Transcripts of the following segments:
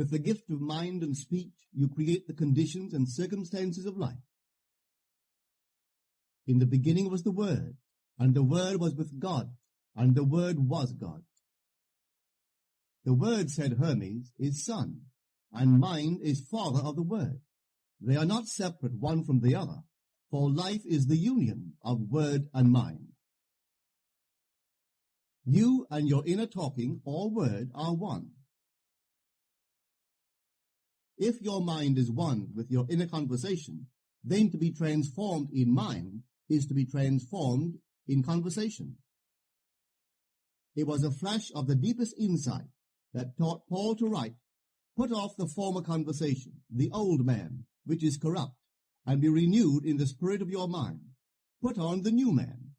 With the gift of mind and speech, you create the conditions and circumstances of life. In the beginning was the Word, and the Word was with God, and the Word was God. The Word, said Hermes, is Son, and mind is father of the Word. They are not separate one from the other, for life is the union of Word and mind. You and your inner talking or word are one. If your mind is one with your inner conversation, then to be transformed in mind is to be transformed in conversation. It was a flash of the deepest insight that taught Paul to write, "Put off the former conversation, the old man, which is corrupt, and be renewed in the spirit of your mind. Put on the new man."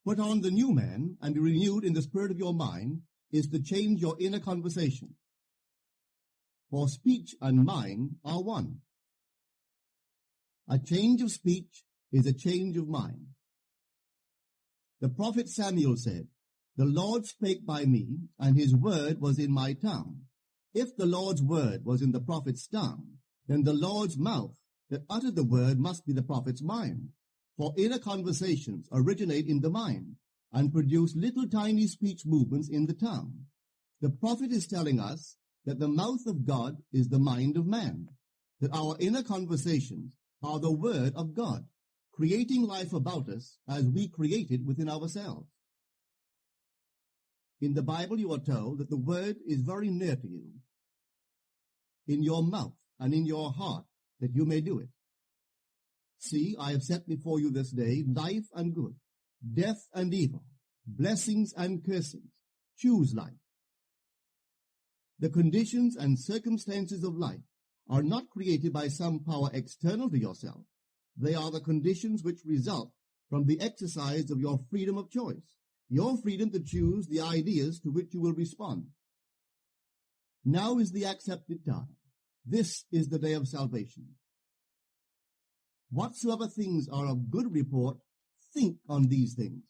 Put on the new man and be renewed in the spirit of your mind is to change your inner conversation. For speech and mind are one. A change of speech is a change of mind. The prophet Samuel said, "The Lord spake by me, and his word was in my tongue." If the Lord's word was in the prophet's tongue, then the Lord's mouth that uttered the word must be the prophet's mind. For inner conversations originate in the mind and produce little tiny speech movements in the tongue. The prophet is telling us that the mouth of God is the mind of man, that our inner conversations are the word of God, creating life about us as we create it within ourselves. In the Bible you are told that the word is very near to you, in your mouth and in your heart, that you may do it. See, I have set before you this day life and good, death and evil, blessings and cursings. Choose life. The conditions and circumstances of life are not created by some power external to yourself. They are the conditions which result from the exercise of your freedom of choice, your freedom to choose the ideas to which you will respond. Now is the accepted time. This is the day of salvation. Whatsoever things are of good report, think on these things.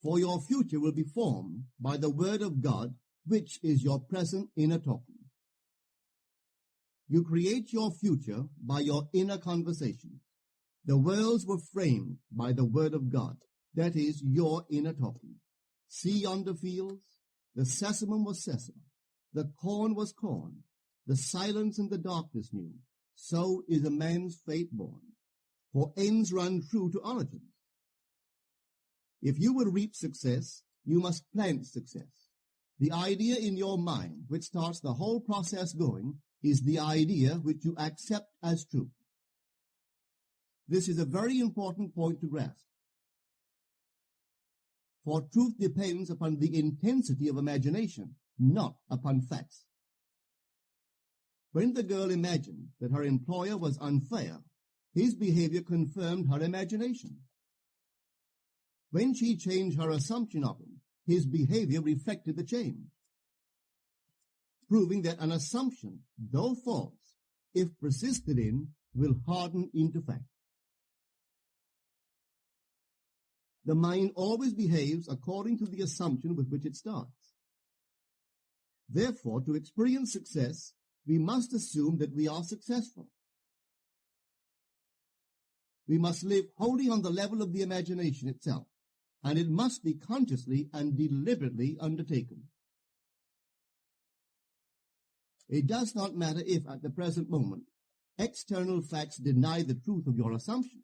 For your future will be formed by the word of God, which is your present inner talking. You create your future by your inner conversations. The worlds were framed by the word of God, that is, your inner talking. See yonder fields? The sesamum was sesame, the corn was corn, the silence and the darkness knew. So is a man's fate born, for ends run true to origins. If you would reap success, you must plant success. The idea in your mind, which starts the whole process going, is the idea which you accept as true. This is a very important point to grasp. For truth depends upon the intensity of imagination, not upon facts. When the girl imagined that her employer was unfair, his behavior confirmed her imagination. When she changed her assumption of him, his behavior reflected the change, proving that an assumption, though false, if persisted in, will harden into fact. The mind always behaves according to the assumption with which it starts. Therefore, to experience success, we must assume that we are successful. We must live wholly on the level of the imagination itself, and it must be consciously and deliberately undertaken. It does not matter if, at the present moment, external facts deny the truth of your assumption.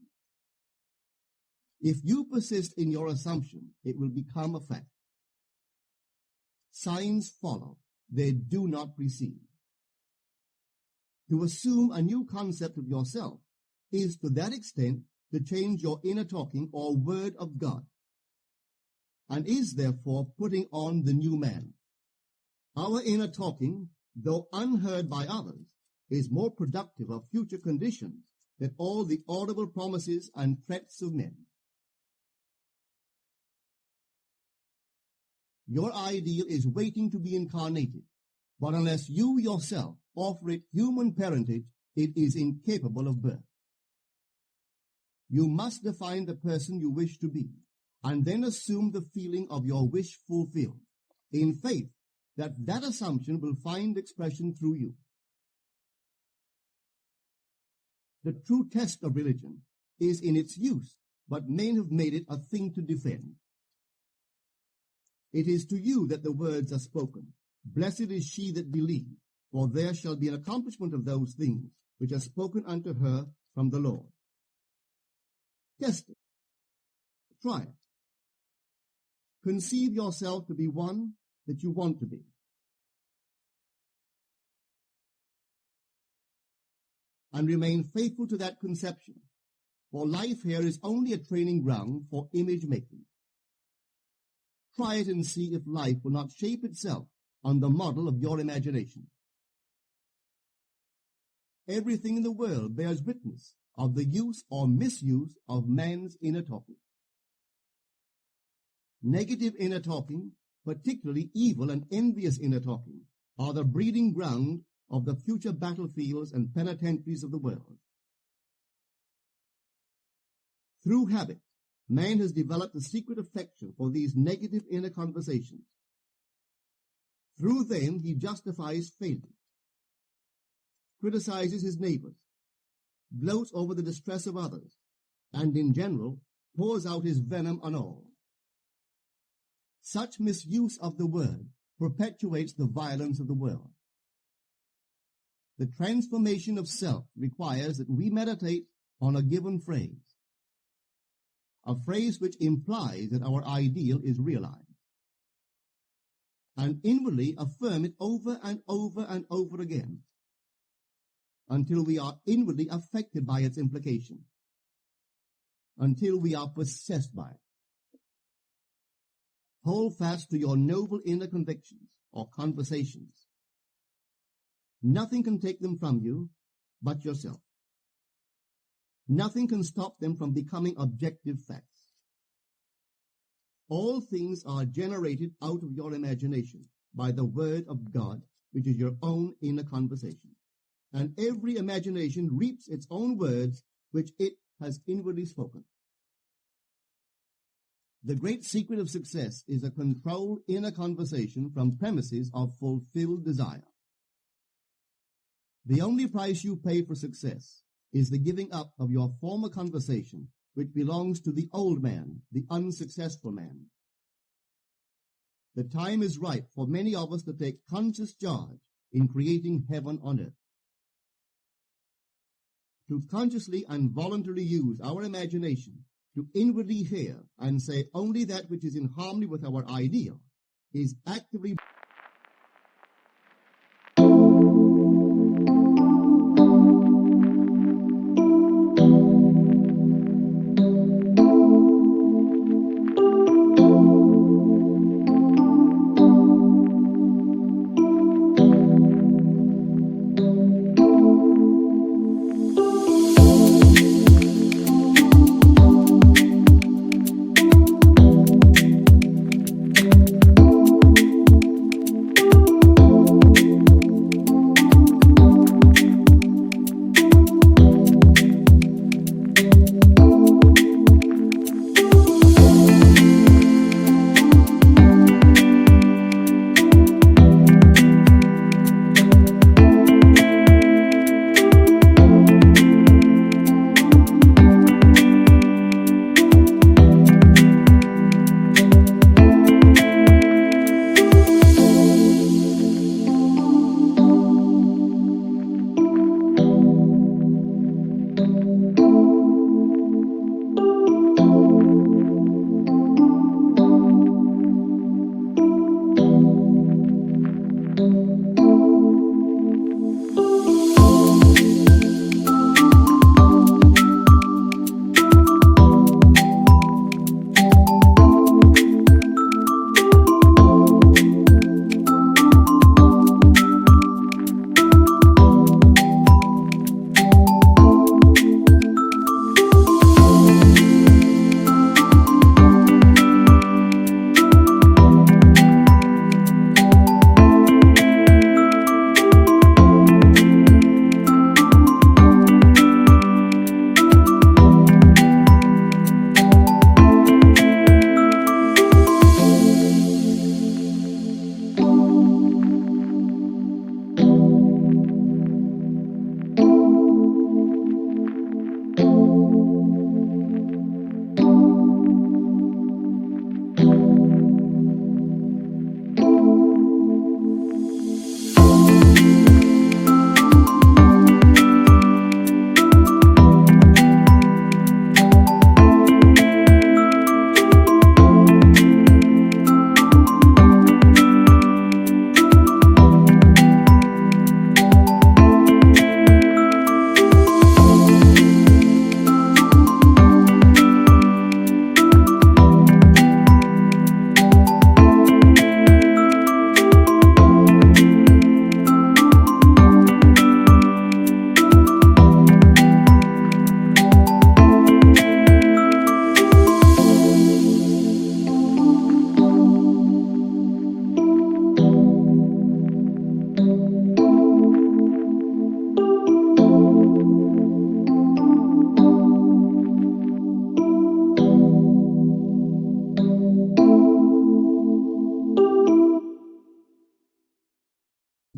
If you persist in your assumption, it will become a fact. Signs follow, they do not precede. To assume a new concept of yourself is to that extent to change your inner talking or word of God, and is therefore putting on the new man. Our inner talking, though unheard by others, is more productive of future conditions than all the audible promises and threats of men. Your ideal is waiting to be incarnated, but unless you yourself offer it human parentage, it is incapable of birth. You must define the person you wish to be, and then assume the feeling of your wish fulfilled, in faith that that assumption will find expression through you. The true test of religion is in its use, but men have made it a thing to defend. It is to you that the words are spoken. Blessed is she that believed, for there shall be an accomplishment of those things which are spoken unto her from the Lord. Test it. Try it. Conceive yourself to be one that you want to be. And remain faithful to that conception, for life here is only a training ground for image making. Try it and see if life will not shape itself on the model of your imagination. Everything in the world bears witness of the use or misuse of man's inner talking. Negative inner talking, particularly evil and envious inner talking, are the breeding ground of the future battlefields and penitentiaries of the world. Through habit, man has developed a secret affection for these negative inner conversations. Through them, he justifies failure, criticizes his neighbors, gloats over the distress of others, and in general, pours out his venom on all. Such misuse of the word perpetuates the violence of the world. The transformation of self requires that we meditate on a given phrase, a phrase which implies that our ideal is realized, and inwardly affirm it over and over and over again until we are inwardly affected by its implication, until we are possessed by it. Hold fast to your noble inner convictions or conversations. Nothing can take them from you but yourself. Nothing can stop them from becoming objective facts. All things are generated out of your imagination by the word of God, which is your own inner conversation. And every imagination reaps its own words, which it has inwardly spoken. The great secret of success is a controlled inner conversation from premises of fulfilled desire. The only price you pay for success is the giving up of your former conversation, which belongs to the old man, the unsuccessful man. The time is ripe for many of us to take conscious charge in creating heaven on earth. To consciously and voluntarily use our imagination to inwardly hear and say only that which is in harmony with our ideal is actively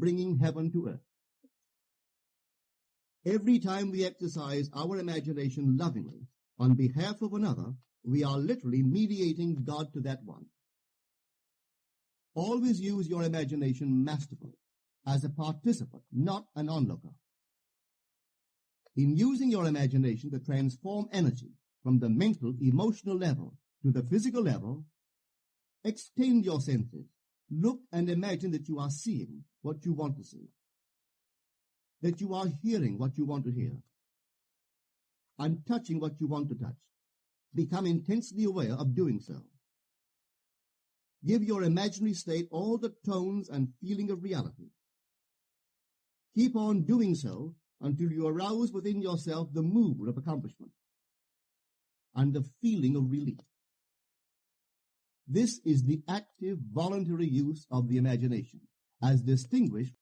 bringing heaven to earth. Every time we exercise our imagination lovingly on behalf of another, we are literally mediating God to that one. Always use your imagination masterfully, as a participant, not an onlooker. In using your imagination to transform energy from the mental, emotional level to the physical level, extend your senses. Look and imagine that you are seeing what you want to see, that you are hearing what you want to hear, and touching what you want to touch. Become intensely aware of doing so. Give your imaginary state all the tones and feeling of reality. Keep on doing so until you arouse within yourself the mood of accomplishment and the feeling of relief. This is the active, voluntary use of the imagination, as distinguished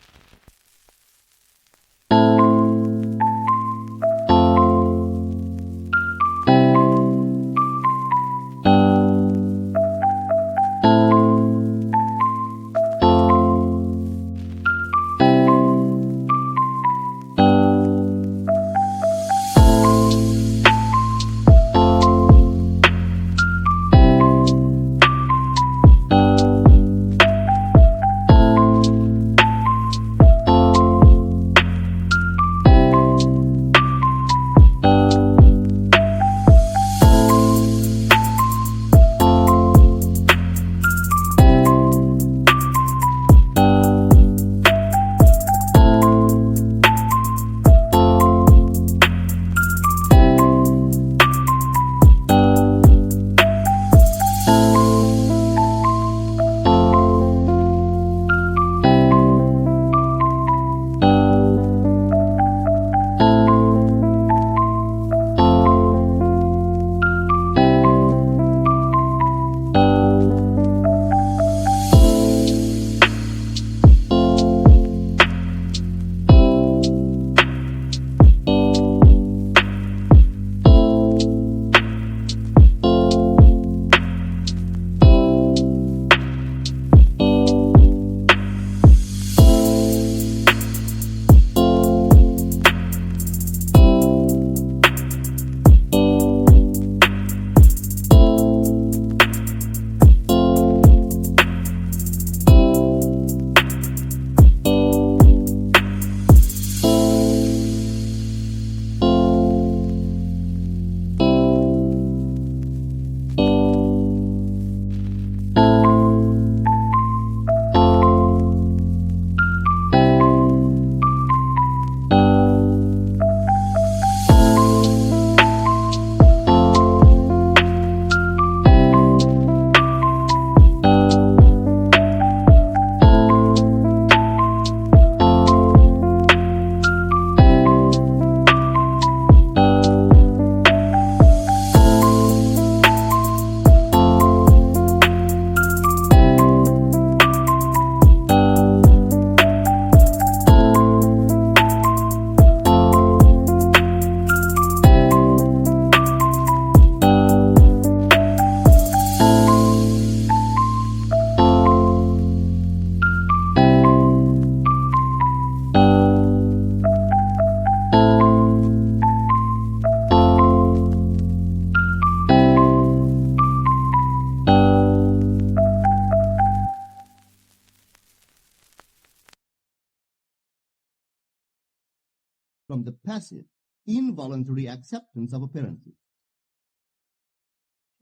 from the passive, involuntary acceptance of appearances.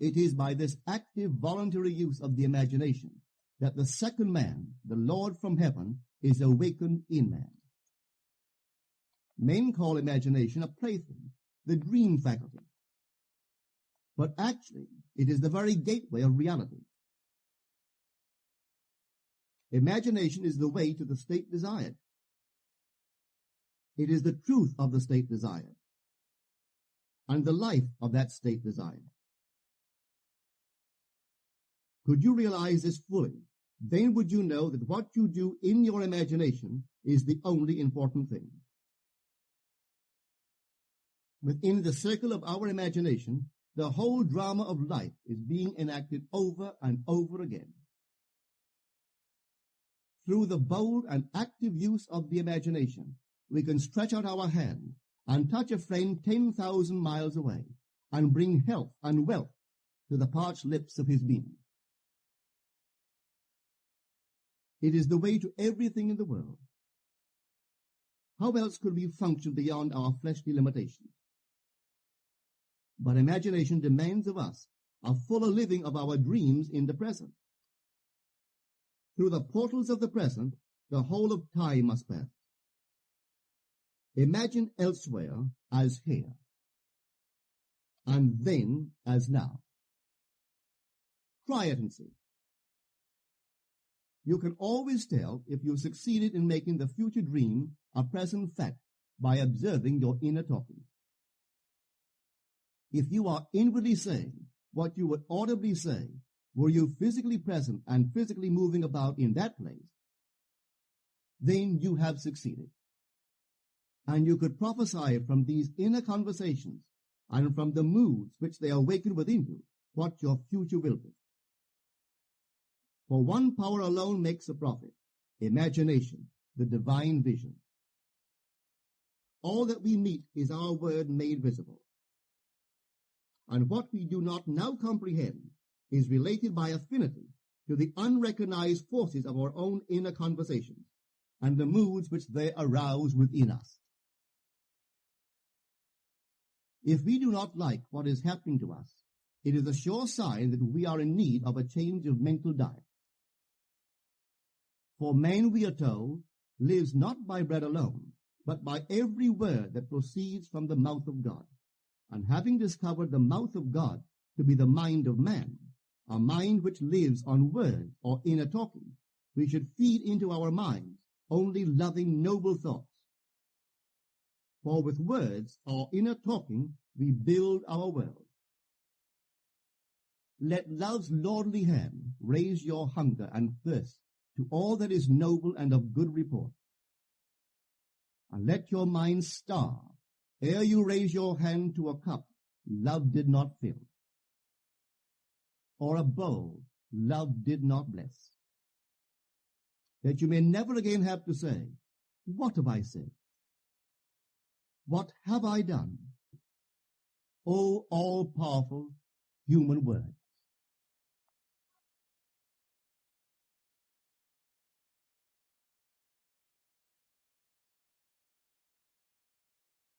It is by this active, voluntary use of the imagination that the second man, the Lord from heaven, is awakened in man. Men call imagination a plaything, the dream faculty. But actually, it is the very gateway of reality. Imagination is the way to the state desired. It is the truth of the state desired, and the life of that state desired. Could you realize this fully, then would you know that what you do in your imagination is the only important thing. Within the circle of our imagination, the whole drama of life is being enacted over and over again. through the bold and active use of the imagination, we can stretch out our hand and touch a friend 10,000 miles away and bring health and wealth to the parched lips of his being. It is the way to everything in the world. How else could we function beyond our fleshly limitations? But imagination demands of us a fuller living of our dreams in the present. Through the portals of the present, the whole of time must pass. Imagine elsewhere as here, and then as now. Try it and see. You can always tell if you succeeded in making the future dream a present fact by observing your inner talking. If you are inwardly saying what you would audibly say were you physically present and physically moving about in that place, then you have succeeded. And you could prophesy from these inner conversations and from the moods which they awaken within you what your future will be. For one power alone makes a prophet, imagination, the divine vision. All that we meet is our word made visible. And what we do not now comprehend is related by affinity to the unrecognized forces of our own inner conversations and the moods which they arouse within us. If we do not like what is happening to us, it is a sure sign that we are in need of a change of mental diet. For man, we are told, lives not by bread alone, but by every word that proceeds from the mouth of God. And having discovered the mouth of God to be the mind of man, a mind which lives on words or inner talking, we should feed into our minds only loving, noble thoughts. For with words or inner talking, we build our world. Let love's lordly hand raise your hunger and thirst to all that is noble and of good report. And let your mind starve ere you raise your hand to a cup love did not fill, or a bowl love did not bless, that you may never again have to say, what have I said? What have I done? O all-powerful human word.